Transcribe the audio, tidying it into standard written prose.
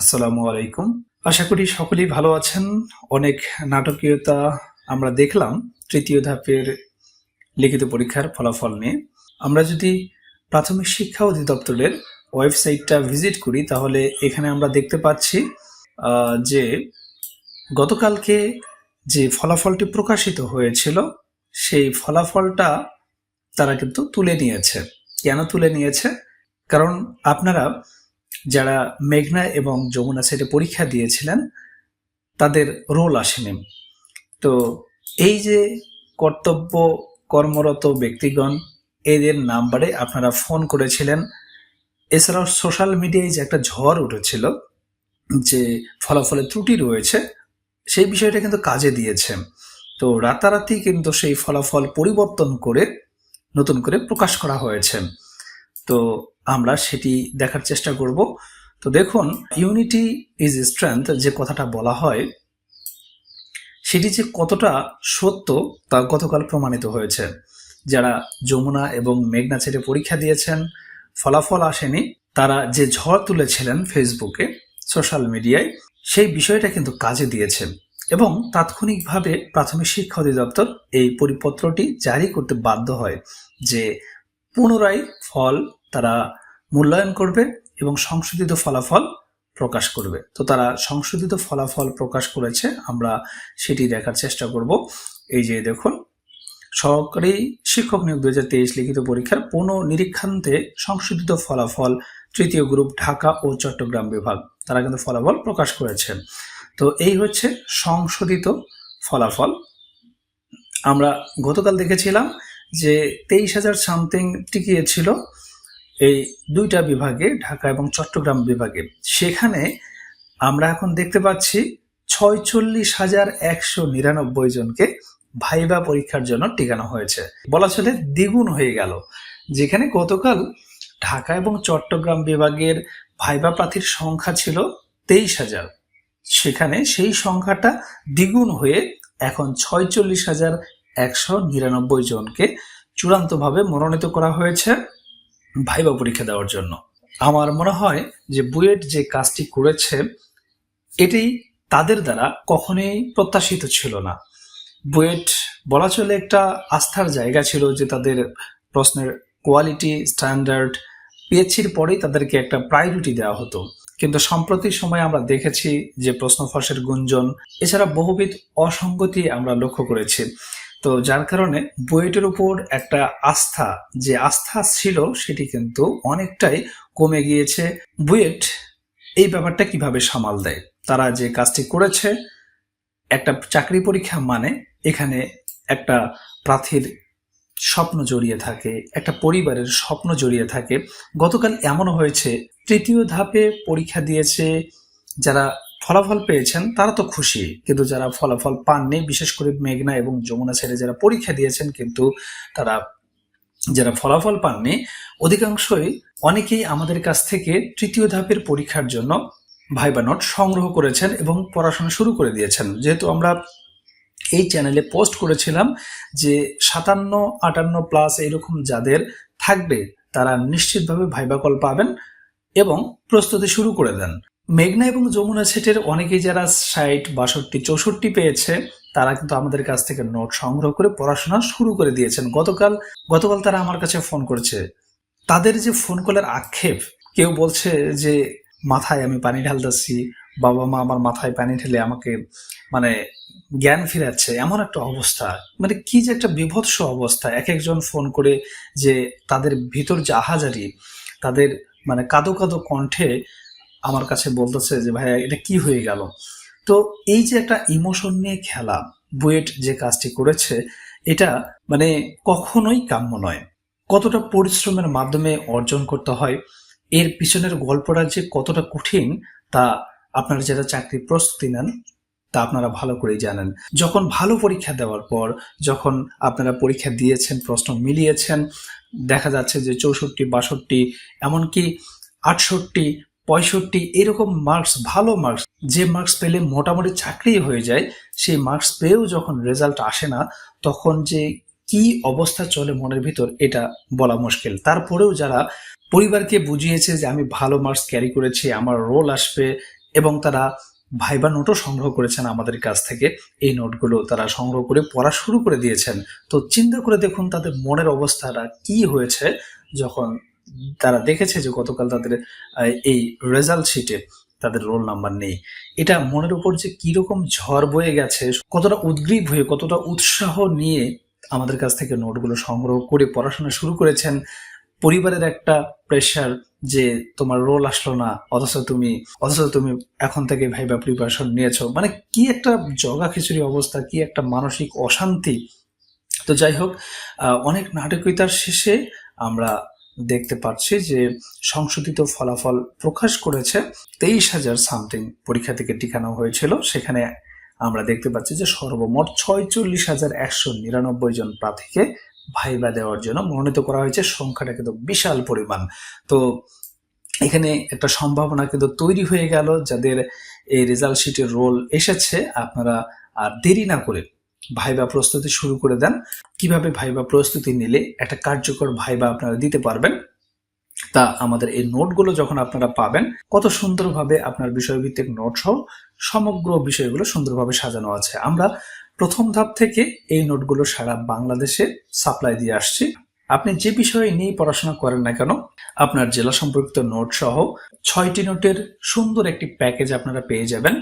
আসসালামু আলাইকুম। আশা করি সকলেই ভালো আছেন। অনেক নাটকীয়তা আমরা দেখলাম তৃতীয় ধাপের লিখিত পরীক্ষার ফলাফল নিয়ে। আমরা যদি প্রাথমিক শিক্ষা অধিদপ্তরের ওয়েবসাইটটা ভিজিট করি তাহলে এখানে আমরা দেখতে পাচ্ছি যে গতকালকে যে ফলাফলটি প্রকাশিত হয়েছিল সেই ফলাফলটা তারা কিন্তু তুলে নিয়েছে। কেন তুলে নিয়েছে? কারণ আপনারা যারা মেঘনা এবং যমুনা সেটে পরীক্ষা দিয়েছিলেন তাদের রোল আসেনি। তো এই যে কর্তব্য কর্মরত ব্যক্তিগণ এদের নাম্বারে আপনারা ফোন করেছিলেন। এছাড়াও সোশ্যাল মিডিয়ায় যে একটা ঝড় উঠেছিল যে ফলাফলে ত্রুটি রয়েছে সেই বিষয়টা কিন্তু কাজে দিয়েছে। তো রাতারাতি কিন্তু সেই ফলাফল পরিবর্তন করে নতুন করে প্রকাশ করা হয়েছে। তো আমরা সেটি দেখার চেষ্টা করব। তো দেখুন, ইউনিটি ইজ স্ট্রেংথ যে কথাটা বলা হয় সেটি যে কতটা সত্য তা গতকাল প্রমাণিত হয়েছে। যারা যমুনা এবং মেঘনা ছেড়ে পরীক্ষা দিয়েছেন ফলাফল আসেনি, তারা যে ঝড় তুলেছিলেন ফেসবুকে সোশ্যাল মিডিয়ায় সেই বিষয়টা কিন্তু কাজে দিয়েছে এবং তাৎক্ষণিকভাবে প্রাথমিক শিক্ষা অধিদপ্তর এই পরিপত্রটি জারি করতে বাধ্য হয় যে পুনরায় ফল তারা মূল্যায়ন করবে এবং সংশোধিত ফলাফল প্রকাশ করবে। তো তারা সংশোধিত ফলাফল প্রকাশ করেছে, আমরা সেটি দেখার চেষ্টা করব। এই যে দেখুন, সহকারী শিক্ষক নিয়োগ 2023 লিখিত পরীক্ষার পুনঃনিরীক্ষান্তে সংশোধিত ফলাফল তৃতীয় গ্রুপ ঢাকা ও চট্টগ্রাম বিভাগ, তারা কিন্তু ফলাফল প্রকাশ করেছে। তো এই হচ্ছে সংশোধিত ফলাফল। আমরা গতকাল দেখেছিলাম যে 23,000 সামথিং টিকিয়েছিল এই দুইটা বিভাগে, ঢাকা এবং চট্টগ্রাম বিভাগে। সেখানে আমরা এখন দেখতে পাচ্ছি 46,199 জনকে ভাইবা পরীক্ষার জন্য টিকানো হয়েছে। বলা চলে দ্বিগুণ হয়ে গেল। যেখানে গতকাল ঢাকা এবং চট্টগ্রাম বিভাগের ভাইবা প্রার্থীর সংখ্যা ছিল 23,000, সেখানে সেই সংখ্যাটা দ্বিগুণ হয়ে এখন 46,199 জনকে চূড়ান্তভাবে মনোনীত করা হয়েছে ভাইবা পরীক্ষা দেওয়ার জন্য। আমার মনে হয় যে বুয়েট যে কাজটি করেছে এটি তাদের দ্বারা কখনোই প্রত্যাশিত ছিল না। বুয়েট বলা চলে একটা আস্থার জায়গা ছিল যে তাদের প্রশ্নের কোয়ালিটি স্ট্যান্ডার্ড পিএইচসির পরেই তাদেরকে একটা প্রায়োরিটি দেওয়া হতো। কিন্তু সম্প্রতি সময়ে আমরা দেখেছি যে প্রশ্ন ফাঁসের গুঞ্জন এছাড়া বহুবিধ অসঙ্গতি আমরা লক্ষ্য করেছি। তো যার কারণে বুয়েটের উপর একটা যে আস্থা ছিল সেটি কিন্তু অনেকটাই কমে গিয়েছে। বুয়েট এই ব্যাপারটা কিভাবে সামাল দেয়? তারা যে কাজটি করেছে, একটা চাকরি পরীক্ষা মানে এখানে একটা প্রার্থীর স্বপ্ন জড়িয়ে থাকে, একটা পরিবারের স্বপ্ন জড়িয়ে থাকে। গতকাল এমনও হয়েছে, তৃতীয় ধাপে পরীক্ষা দিয়েছে যারা ফলাফল পেয়েছেন তারা তো খুশি, কিন্তু যারা ফলাফল পাননি, বিশেষ করে মেঘনা এবং যমুনা ছেড়ে যারা পরীক্ষা দিয়েছেন কিন্তু তারা যারা ফলাফল পাননি অধিকাংশই অনেকেই আমাদের কাছ থেকে তৃতীয় ধাপের পরীক্ষার জন্য ভাইবা নোট সংগ্রহ করেছেন এবং পড়াশোনা শুরু করে দিয়েছেন। যেহেতু আমরা এই চ্যানেলে পোস্ট করেছিলাম যে 57-58 এরকম যাদের থাকবে তারা নিশ্চিতভাবে ভাইবা কল পাবেন এবং প্রস্তুতি শুরু করে দেন। মেঘনা এবং যমুনা সেটের অনেকেই যারা 60, 62, 64 পেয়েছে তারা কিন্তু আমাদের কাছ থেকে নোট সংগ্রহ করে পড়াশোনা শুরু করে দিয়েছেন। গতকাল তারা আমার কাছে ফোন করেছে। তাদের যে ফোন কলের আক্ষেপ, কেউ বলছে যে মাথায় আমি পানি ঢালতেছি, বাবা মা আমার মাথায় পানি ঢেলে আমাকে জ্ঞান ফিরাচ্ছে, এমন একটা অবস্থা। কি যে একটা বিভৎস অবস্থা। এক একজন ফোন করে যে তাদের ভিতর যে আহাজারি, তাদের কাঁদো কাঁদো কণ্ঠে আমার কাছে বলতেছে যে ভাইয়া এটা কি হয়ে গেল। তো এই যে একটা ইমোশন নিয়ে খেলা বুয়েট যে কাজটি করেছে এটা কখনোই কাম্য নয়। কতটা পরিশ্রমের মাধ্যমে অর্জন করতে হয়, এর পিছনের গল্পটা যে কতটা কঠিন তা আপনারা যারা চাকরি প্রস্তুতি নেন তা আপনারা ভালো করেই জানেন। যখন ভালো পরীক্ষা দেওয়ার পর, যখন আপনারা পরীক্ষা দিয়েছেন, প্রশ্ন মিলিয়েছেন, দেখা যাচ্ছে যে 64, 62, এমনকি 68, 65 এরকম মার্কস, ভালো মার্কস, যে মার্কস পেলে মোটামুটি চাকরি হয়ে যায়, সেই মার্কস পেয়েও যখন রেজাল্ট আসে না তখন যে কি অবস্থা চলে মনের ভিতর এটা বলা মুশকিল। তারপরেও যারা পরিবারকে বুঝিয়েছে যে আমি ভালো মার্কস ক্যারি করেছি, আমার রোল আসবে, এবং তারা ভাইবা নোটও সংগ্রহ করেছেন আমাদের কাছ থেকে। এই নোটগুলো তারা সংগ্রহ করে পড়া শুরু করে দিয়েছেন। তো চিন্তা করে দেখুন তাদের মনের অবস্থাটা কি হয়েছে যখন তারা দেখেছে যে গতকাল তাদের এই রেজাল্ট শিটে তাদের রোল নাম্বার নেই। এটা মনের উপর যে কিরকম ঝড় বয়ে গেছে, কতটা উদ্গ্রীব হয়ে, কতটা উৎসাহ নিয়ে আমাদের কাছ থেকে নোটগুলো সংগ্রহ করে পড়াশোনা শুরু করেছেন। পরিবারের একটা প্রেশার যে তোমার রোল আসলো না, অথচ তুমি এখন থেকে ভাইবা প্রিপারেশন নিয়েছো, মানে কি একটা জগা খিচুড়ি অবস্থা, কি একটা মানসিক অশান্তি। তো যাই হোক, অনেক নাটকীয়তার শেষে আমরা দেখতে পাচ্ছি যে সংশোধিত ফলাফল প্রকাশ করেছে। 23,000 সামথিং পরীক্ষা থেকে টিকানো হয়েছিল। সেখানে আমরা দেখতে পাচ্ছি যে সর্বমোট 46,199 জন প্রার্থীকে ভাইবা দেওয়ার জন্য মনোনীত করা হয়েছে। সংখ্যাটা কিন্তু বিশাল পরিমাণ। তো এখানে একটা সম্ভাবনা কিন্তু তৈরি হয়ে গেল, যাদের এই রেজাল্ট শিটের রোল এসেছে আপনারা আর দেরি না করে ভাইবা প্রস্তুতি শুরু করে দেন। কিভাবে ভাইবা প্রস্তুতি নিলে একটা কার্যকর ভাইবা আপনারা দিতে পারবেন, তা আমাদের এই নোটগুলো যখন আপনারা পাবেন, কত সুন্দরভাবে আপনার বিষয়ভিত্তিক নোট সহ সমগ্র বিষয়গুলো সুন্দরভাবে সাজানো আছে। আমরা প্রথম ধাপ থেকে এই নোটগুলো সারা বাংলাদেশে সাপ্লাই দিয়ে আসছি। আপনি যে বিষয়ে নিয়ে পড়াশোনা করেন না কেন, আপনার জেলা সম্পর্কিত নোট সহ 6টি নোটের সুন্দর একটি প্যাকেজ আপনারা পেয়ে যাবেন।